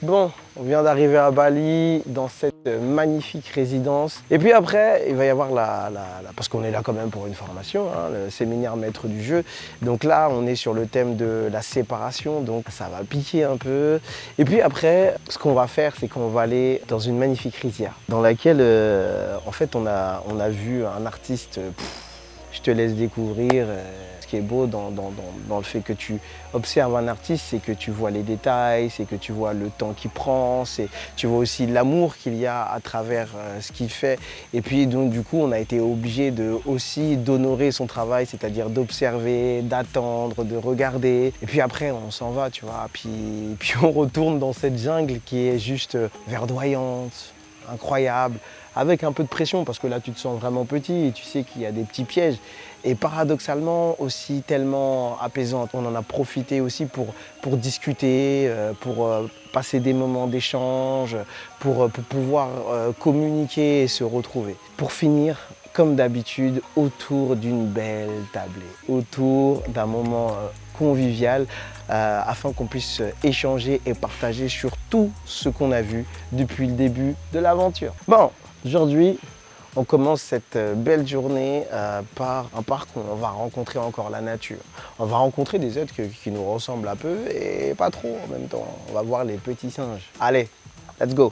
Bon, on vient d'arriver à Bali, dans cette magnifique résidence. Et puis après, il va y avoir parce qu'on est là quand même pour une formation, hein, le séminaire maître du jeu. Donc là, on est sur le thème de la séparation, donc ça va piquer un peu. Et puis après, ce qu'on va faire, c'est qu'on va aller dans une magnifique rizière, dans laquelle, en fait, on a vu un artiste, je te laisse découvrir. Ce qui est beau dans le fait que tu observes un artiste, c'est que tu vois les détails, c'est que tu vois le temps qu'il prend, tu vois aussi l'amour qu'il y a à travers ce qu'il fait. Et puis donc du coup, on a été obligé aussi d'honorer son travail, c'est-à-dire d'observer, d'attendre, de regarder. Et puis après, on s'en va, tu vois. Puis on retourne dans cette jungle qui est juste verdoyante, incroyable, avec un peu de pression parce que là, tu te sens vraiment petit et tu sais qu'il y a des petits pièges. Et paradoxalement aussi tellement apaisante. On en a profité aussi pour discuter, pour passer des moments d'échange, pour pouvoir communiquer et se retrouver. Pour finir, comme d'habitude, autour d'une belle tablée, autour d'un moment convivial, afin qu'on puisse échanger et partager sur tout ce qu'on a vu depuis le début de l'aventure. Bon, aujourd'hui, on commence cette belle journée par un parc où on va rencontrer encore la nature. On va rencontrer des êtres qui nous ressemblent un peu et pas trop en même temps. On va voir les petits singes. Allez, let's go!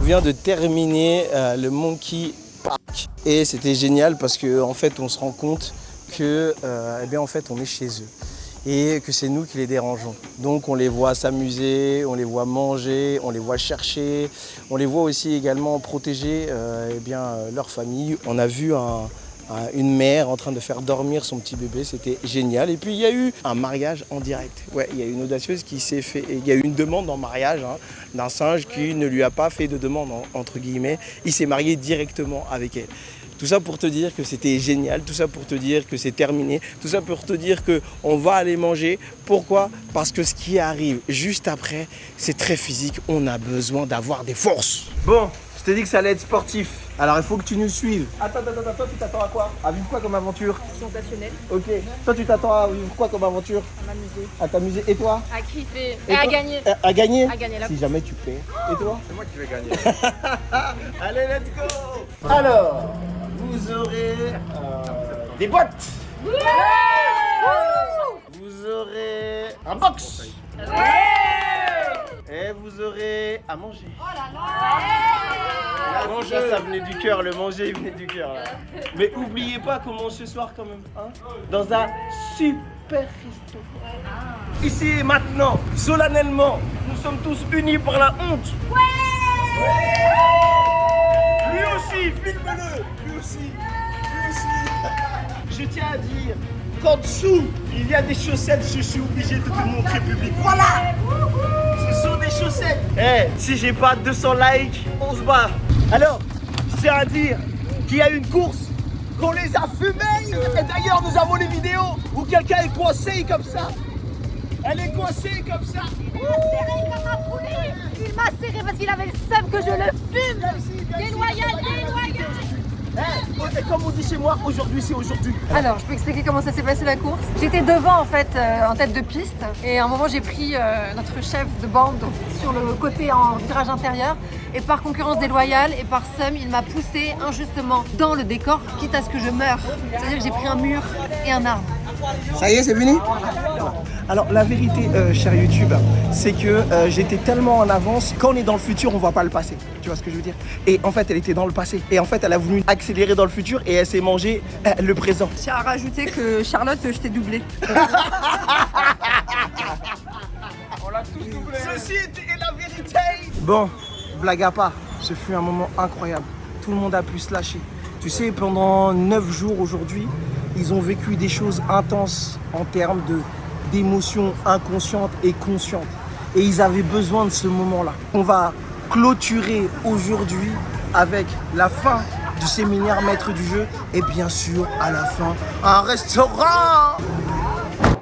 On vient de terminer le Monkey Park et c'était génial parce qu'en fait on se rend compte que en fait, on est chez eux et que c'est nous qui les dérangeons. Donc on les voit s'amuser, on les voit manger, on les voit chercher, on les voit aussi également protéger leur famille. On a vu une mère en train de faire dormir son petit bébé, c'était génial. Et puis il y a eu un mariage en direct. Ouais, il y a une audacieuse qui s'est fait, il y a eu une demande en mariage d'un singe qui ne lui a pas fait de demande entre guillemets. Il s'est marié directement avec elle. Tout ça pour te dire que c'était génial, tout ça pour te dire que c'est terminé, tout ça pour te dire qu'on va aller manger. Pourquoi? Parce que ce qui arrive juste après, c'est très physique. On a besoin d'avoir des forces. Bon, je t'ai dit que ça allait être sportif. Alors il faut que tu nous suives. Attends, toi tu t'attends à quoi? À vivre quoi comme aventure? Sensationnel. Ok. Toi tu t'attends à vivre quoi comme aventure? À m'amuser. À t'amuser. Et toi? À kiffer. Et à gagner. À gagner? À gagner là. Si jamais tu perds. Et toi? C'est moi qui vais gagner. Allez, let's go! Alors, vous aurez des boîtes. Vous aurez un box. Et vous aurez à manger. Oh là là. Là, ça venait du cœur, le manger il venait du cœur. Là. Mais oubliez pas qu'on mange ce soir quand même. Hein, dans un super resto. Ici et maintenant, solennellement, nous sommes tous unis par la honte. Lui aussi, filme-le. Lui aussi. Je tiens à dire qu'en dessous, il y a des chaussettes, je suis obligé de te montrer public. Voilà. Ce sont des chaussettes. Si j'ai pas 200 likes, on se bat. Alors, je tiens à dire qu'il y a une course, qu'on les a fumées. Et d'ailleurs, nous avons les vidéos où quelqu'un est coincé comme ça. Elle est coincée comme ça. Il m'a serré comme un poulet. Il m'a serré parce qu'il avait le seum que je le fume. Déloyal. Et comme on dit chez moi, aujourd'hui c'est aujourd'hui. Alors, je peux expliquer comment ça s'est passé la course. J'étais devant en fait, en tête de piste. Et à un moment, j'ai pris notre chef de bande sur le côté en virage intérieur. Et par concurrence déloyale et par seum, il m'a poussé injustement dans le décor, quitte à ce que je meure. C'est-à-dire que j'ai pris un mur et un arbre. Ça y est, c'est fini? Alors la vérité, cher YouTube, c'est que j'étais tellement en avance. Quand on est dans le futur, on voit pas le passé. Tu vois ce que je veux dire? Et en fait, elle était dans le passé. Et en fait, elle a voulu accélérer dans le futur et elle s'est mangé le présent. Je tiens à rajouter que Charlotte, je t'ai doublé. On l'a tous doublé. Ceci est la vérité. Bon, blague à part, ce fut un moment incroyable. Tout le monde a pu se lâcher. Tu sais, pendant 9 jours aujourd'hui, ils ont vécu des choses intenses en termes d'émotions inconscientes et conscientes. Et ils avaient besoin de ce moment-là. On va clôturer aujourd'hui avec la fin du séminaire maître du jeu et bien sûr à la fin un restaurant.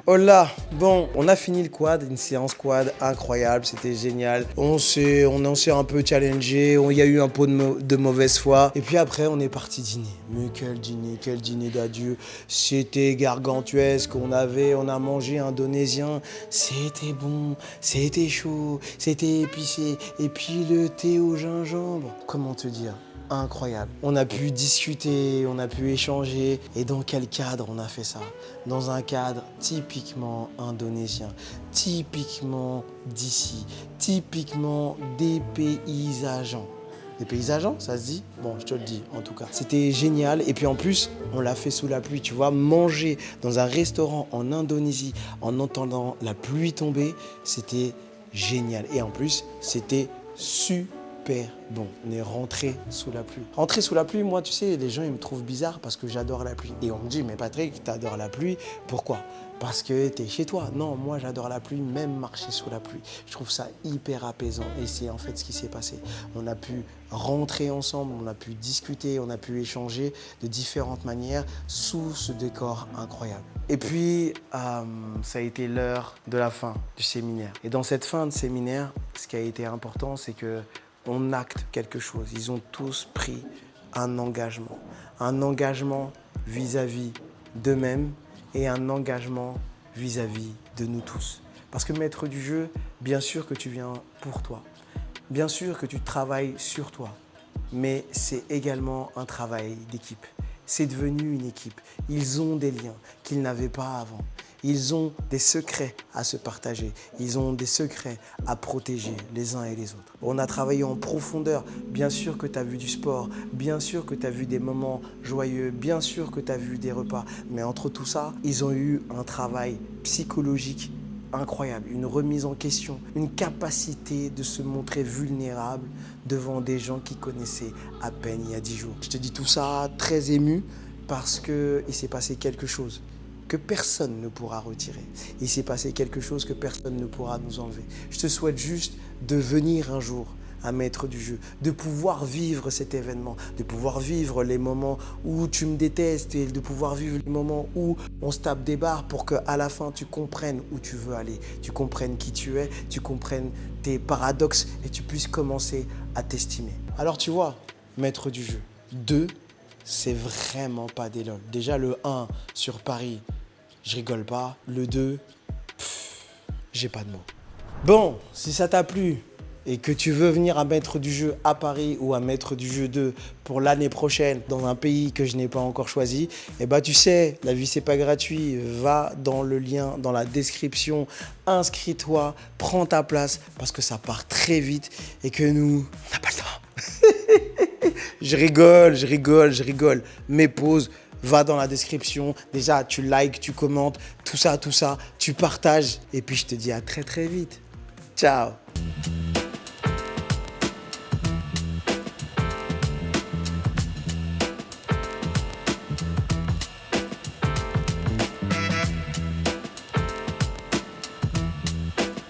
Hola, bon, on a fini le quad, une séance quad incroyable, c'était génial. On s'est un peu challengé, il y a eu un peu de mauvaise foi. Et puis après, on est parti dîner. Mais quel dîner d'adieu. C'était gargantuesque, on a mangé indonésien, c'était bon, c'était chaud, c'était épicé. Et puis le thé au gingembre, comment te dire ? Incroyable. On a pu discuter, on a pu échanger. Et dans quel cadre on a fait ça? Dans un cadre typiquement indonésien, typiquement d'ici, typiquement dépaysageant. Dépaysageant, ça se dit? Bon, je te le dis en tout cas. C'était génial. Et puis en plus, on l'a fait sous la pluie. Tu vois, manger dans un restaurant en Indonésie en entendant la pluie tomber, c'était génial. Et en plus, c'était super bon. On est rentré sous la pluie. Rentrer sous la pluie, moi, tu sais, les gens, ils me trouvent bizarre parce que j'adore la pluie. Et on me dit, mais Patrick, t'adores la pluie, pourquoi? Parce que t'es chez toi. Non, moi, j'adore la pluie, même marcher sous la pluie. Je trouve ça hyper apaisant. Et c'est en fait ce qui s'est passé. On a pu rentrer ensemble, on a pu discuter, on a pu échanger de différentes manières sous ce décor incroyable. Et puis, ça a été l'heure de la fin du séminaire. Et dans cette fin de séminaire, ce qui a été important, c'est que on acte quelque chose. Ils ont tous pris un engagement vis-à-vis d'eux-mêmes et un engagement vis-à-vis de nous tous. Parce que maître du jeu, bien sûr que tu viens pour toi, bien sûr que tu travailles sur toi, mais c'est également un travail d'équipe. C'est devenu une équipe. Ils ont des liens qu'ils n'avaient pas avant. Ils ont des secrets à se partager. Ils ont des secrets à protéger les uns et les autres. On a travaillé en profondeur. Bien sûr que tu as vu du sport. Bien sûr que tu as vu des moments joyeux. Bien sûr que tu as vu des repas. Mais entre tout ça, ils ont eu un travail psychologique incroyable. Une remise en question. Une capacité de se montrer vulnérable devant des gens qui connaissaient à peine il y a 10 jours. Je te dis tout ça très ému parce qu'il s'est passé quelque chose que personne ne pourra retirer. Il s'est passé quelque chose que personne ne pourra nous enlever. Je te souhaite juste de venir un jour un maître du jeu, de pouvoir vivre cet événement, de pouvoir vivre les moments où tu me détestes et de pouvoir vivre les moments où on se tape des barres pour qu'à la fin tu comprennes où tu veux aller, tu comprennes qui tu es, tu comprennes tes paradoxes et tu puisses commencer à t'estimer. Alors tu vois, maître du jeu, 2, c'est vraiment pas des lol. Déjà le 1 sur Paris, je rigole pas. Le 2, j'ai pas de mots. Bon, si ça t'a plu et que tu veux venir à Maître du Jeu à Paris ou à Maître du Jeu 2 pour l'année prochaine dans un pays que je n'ai pas encore choisi, eh ben tu sais, la vie c'est pas gratuit. Va dans le lien dans la description, inscris-toi, prends ta place parce que ça part très vite et que nous, on n'a pas le temps. Je rigole. Mais pause. Va dans la description, déjà tu likes, tu commentes, tout ça, tu partages. Et puis je te dis à très très vite. Ciao.